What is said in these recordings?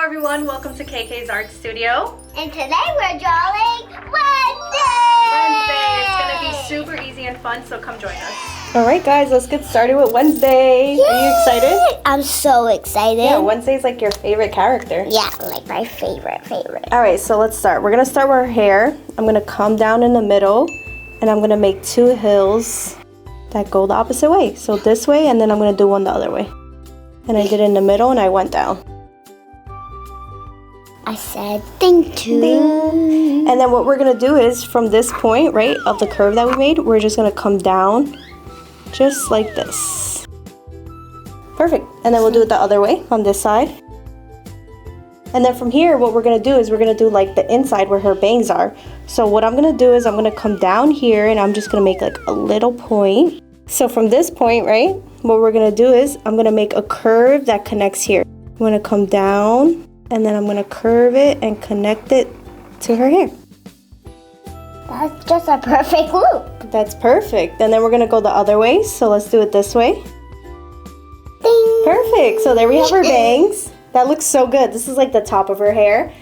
everyone, welcome to KK's Art Studio. And today we're drawing Wednesday! It's gonna be super easy and fun, so come join us. Alright guys, let's get started with Wednesday. Yay! Are you excited? I'm so excited. Yeah, Wednesday's like your favorite character. Yeah, like my favorite. Alright, so let's start. We're gonna start with her hair. I'm gonna come down in the middle and I'm gonna make two hills that go the opposite way. So this way, and then I'm gonna do one the other way. And I did it in the middle and I went down. I said thank you. Ding. And then what we're gonna do is from this point, right, of the curve that we made, we're just gonna come down just like this. Perfect. And then we'll do it the other way on this side. And then from here, what we're gonna do is we're gonna do like the inside where her bangs are. So what I'm gonna do is I'm gonna come down here and I'm just gonna make like a little point. So from this point, right, what we're gonna do is I'm gonna make a curve that connects here. I'm gonna come down and then I'm gonna curve it and connect it to her hair. That's just a perfect loop. That's perfect. And then we're gonna go the other way. So let's do it this way. Ding. Perfect. So there we have her bangs. That looks so good. This is like the top of her hair.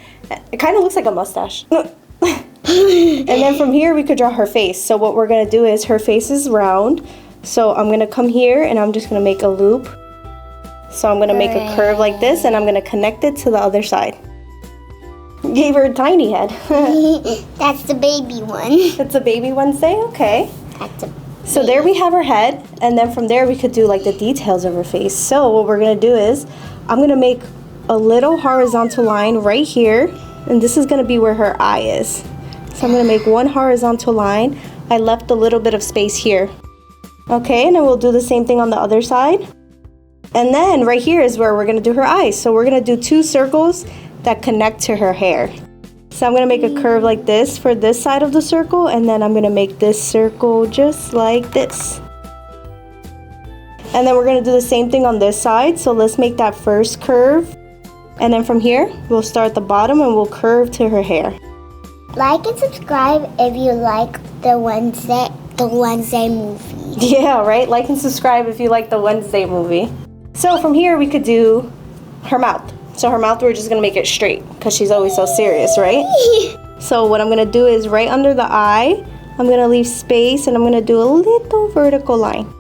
It kind of looks like a mustache. And then from here we could draw her face. So what we're gonna do is her face is round. So I'm gonna come here and I'm just gonna make a loop. So I'm gonna make a curve like this and I'm gonna connect it to the other side. Gave her a tiny head. That's the baby one. It's a baby Wednesday? Okay. That's a So there we have her head, and then from there we could do like the details of her face. So what we're gonna do is, I'm gonna make a little horizontal line right here, and this is gonna be where her eye is. So I'm gonna make one horizontal line. I left a little bit of space here. Okay, and then we'll do the same thing on the other side. And then right here is where we're gonna do her eyes. So we're gonna do two circles that connect to her hair. So I'm gonna make a curve like this for this side of the circle, and then I'm gonna make this circle just like this. And then we're gonna do the same thing on this side. So let's make that first curve. And then from here, we'll start at the bottom and we'll curve to her hair. Like and subscribe if you like the Wednesday movie. Yeah, right? Like and subscribe if you like the Wednesday movie. So from here, we could do her mouth. So her mouth, we're just gonna make it straight because she's always so serious, right? So what I'm gonna do is right under the eye, I'm gonna leave space and I'm gonna do a little vertical line.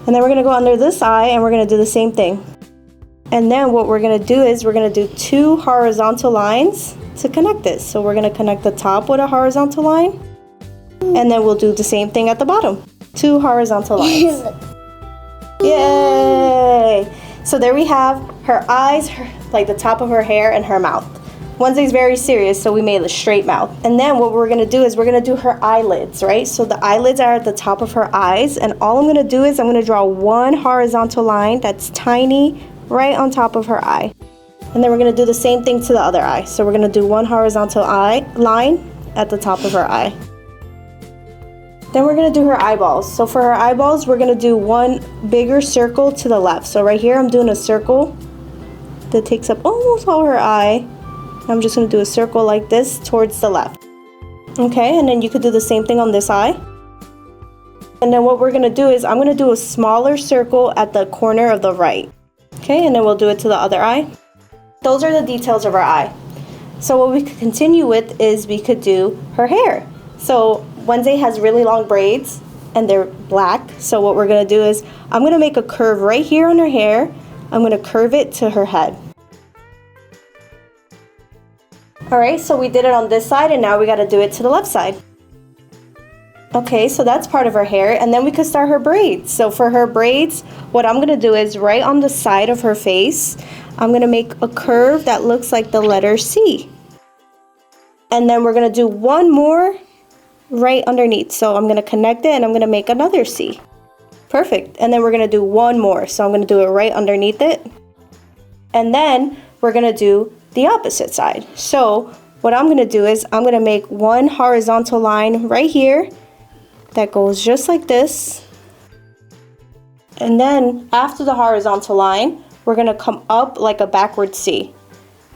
And then we're gonna go under this eye and we're gonna do the same thing. And then what we're gonna do is we're gonna do two horizontal lines to connect this. So we're gonna connect the top with a horizontal line, and then we'll do the same thing at the bottom. Two horizontal lines. Yay! So there we have her eyes, like the top of her hair, and her mouth. Wednesday's very serious, so we made a straight mouth. And then what we're gonna do is we're gonna do her eyelids, right? So the eyelids are at the top of her eyes, and all I'm gonna do is I'm gonna draw one horizontal line that's tiny right on top of her eye. And then we're gonna do the same thing to the other eye. So we're gonna do one horizontal line at the top of her eye. Then we're gonna do her eyeballs. So for her eyeballs, we're gonna do one bigger circle to the left. So right here, I'm doing a circle that takes up almost all her eye. I'm just gonna do a circle like this towards the left. Okay, and then you could do the same thing on this eye. And then what we're gonna do is I'm gonna do a smaller circle at the corner of the right. Okay, and then we'll do it to the other eye. Those are the details of our eye. So what we could continue with is we could do her hair. So Wednesday has really long braids and they're black. So what we're gonna do is I'm gonna make a curve right here on her hair. I'm gonna curve it to her head. All right, so we did it on this side and now we gotta do it to the left side. Okay, so that's part of her hair, and then we could start her braids. So for her braids, what I'm gonna do is right on the side of her face, I'm gonna make a curve that looks like the letter C. And then we're gonna do one more right underneath. So I'm gonna connect it and I'm gonna make another C. Perfect. And then we're gonna do one more. So I'm gonna do it right underneath it. And then we're gonna do the opposite side. So what I'm gonna do is I'm gonna make one horizontal line right here that goes just like this. And then after the horizontal line, we're gonna come up like a backward C.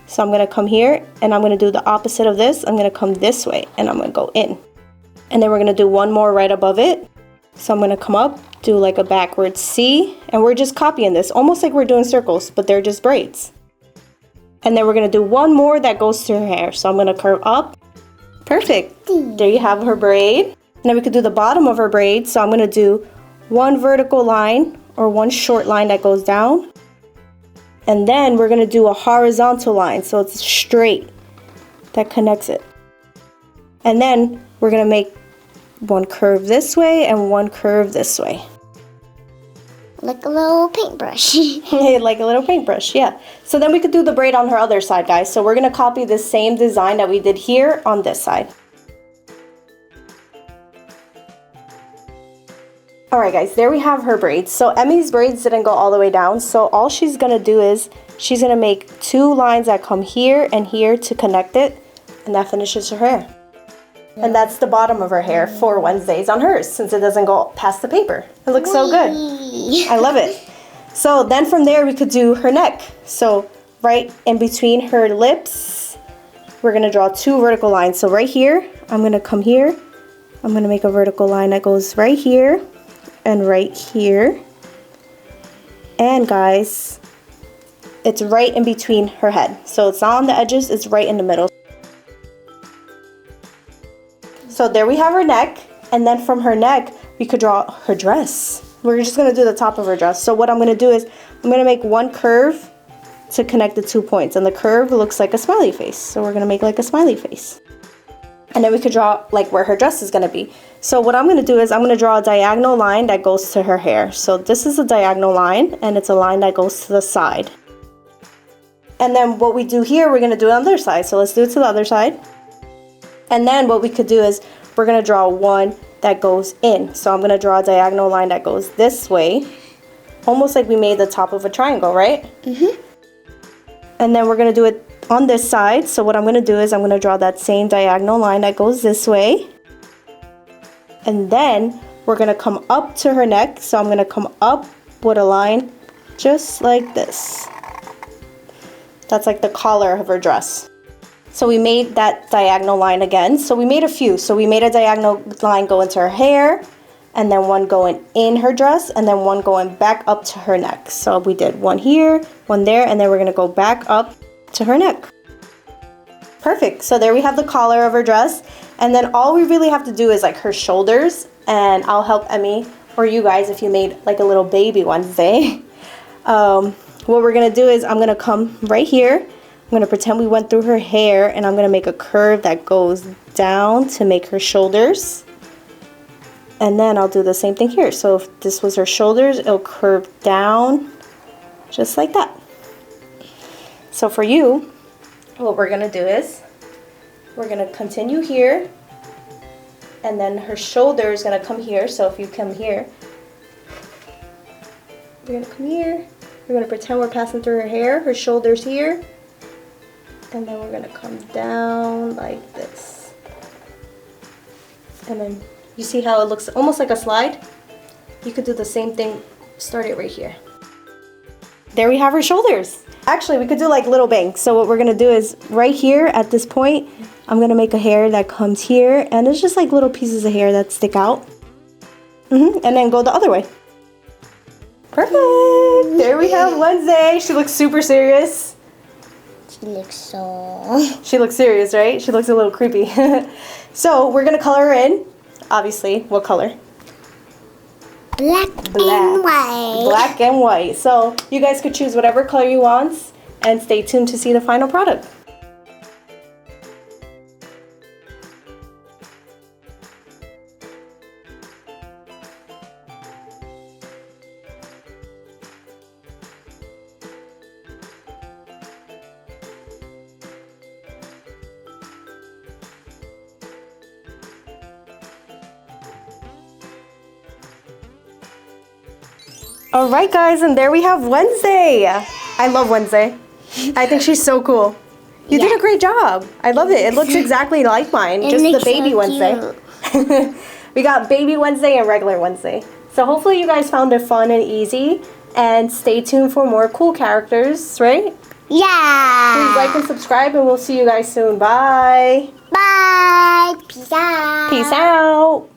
So I'm gonna come here and I'm gonna do the opposite of this. I'm gonna come this way and I'm gonna go in. And then we're gonna do one more right above it. So I'm gonna come up, do like a backward C, and we're just copying this, almost like we're doing circles, but they're just braids. And then we're going to do one more that goes to her hair. So I'm going to curve up. Perfect. There you have her braid. And then we could do the bottom of her braid. So I'm going to do one vertical line or one short line that goes down. And then we're going to do a horizontal line. So it's straight that connects it. And then we're going to make one curve this way and one curve this way. Like a little paintbrush. Like a little paintbrush, yeah. So then we could do the braid on her other side, guys. So we're going to copy the same design that we did here on this side. Alright guys, there we have her braids. So Emmy's braids didn't go all the way down. So all she's going to do is she's going to make two lines that come here and here to connect it. And that finishes her hair. And that's the bottom of her hair for Wednesdays on hers, since it doesn't go past the paper. It looks so good. I love it. So then from there we could do her neck. So right in between her lips, we're going to draw two vertical lines. So right here, I'm going to come here. I'm going to make a vertical line that goes right here and right here. And guys, it's right in between her head. So it's not on the edges, it's right in the middle. So there we have her neck, and then from her neck, we could draw her dress. We're just gonna do the top of her dress. So what I'm gonna do is, I'm gonna make one curve to connect the 2 points, and the curve looks like a smiley face. So we're gonna make like a smiley face. And then we could draw like where her dress is gonna be. So what I'm gonna do is, I'm gonna draw a diagonal line that goes to her hair. So this is a diagonal line, and it's a line that goes to the side. And then what we do here, we're gonna do it on the other side. So let's do it to the other side. And then what we could do is we're going to draw one that goes in. So I'm going to draw a diagonal line that goes this way. Almost like we made the top of a triangle, right? Mm-hmm. And then we're going to do it on this side. So what I'm going to do is I'm going to draw that same diagonal line that goes this way. And then we're going to come up to her neck. So I'm going to come up with a line just like this. That's like the collar of her dress. So we made that diagonal line again. So we made a few. So we made a diagonal line go into her hair, and then one going in her dress, and then one going back up to her neck. So we did one here, one there, and then we're gonna go back up to her neck. Perfect. So there we have the collar of her dress. And then all we really have to do is like her shoulders, and I'll help Emmy or you guys if you made like a little baby Wednesday. What we're gonna do is I'm gonna come right here. I'm going to pretend we went through her hair, and I'm going to make a curve that goes down to make her shoulders. And then I'll do the same thing here. So if this was her shoulders, it'll curve down just like that. So for you, what we're going to do is we're going to continue here, and then her shoulder is going to come here. So if you come here, we're going to come here. We're going to pretend we're passing through her hair. Her shoulder's here. And then we're going to come down like this. And then you see how it looks almost like a slide? You could do the same thing, start it right here. There we have her shoulders. Actually, we could do like little bangs. So what we're going to do is right here at this point, I'm going to make a hair that comes here. And it's just like little pieces of hair that stick out. And then go the other way. Perfect. There we have Wednesday. She looks super serious. She looks serious, right? She looks a little creepy. So we're gonna color her in. Obviously, what color? Black and white. Black and white. So you guys could choose whatever color you want, and stay tuned to see the final product. All right, guys, and there we have Wednesday. I love Wednesday. I think she's so cool. You did a great job. I love it. It looks exactly like mine, just the baby so Wednesday. We got baby Wednesday and regular Wednesday. So hopefully you guys found it fun and easy. And stay tuned for more cool characters, right? Yeah. Please like and subscribe, and we'll see you guys soon. Bye. Bye. Peace out. Peace out.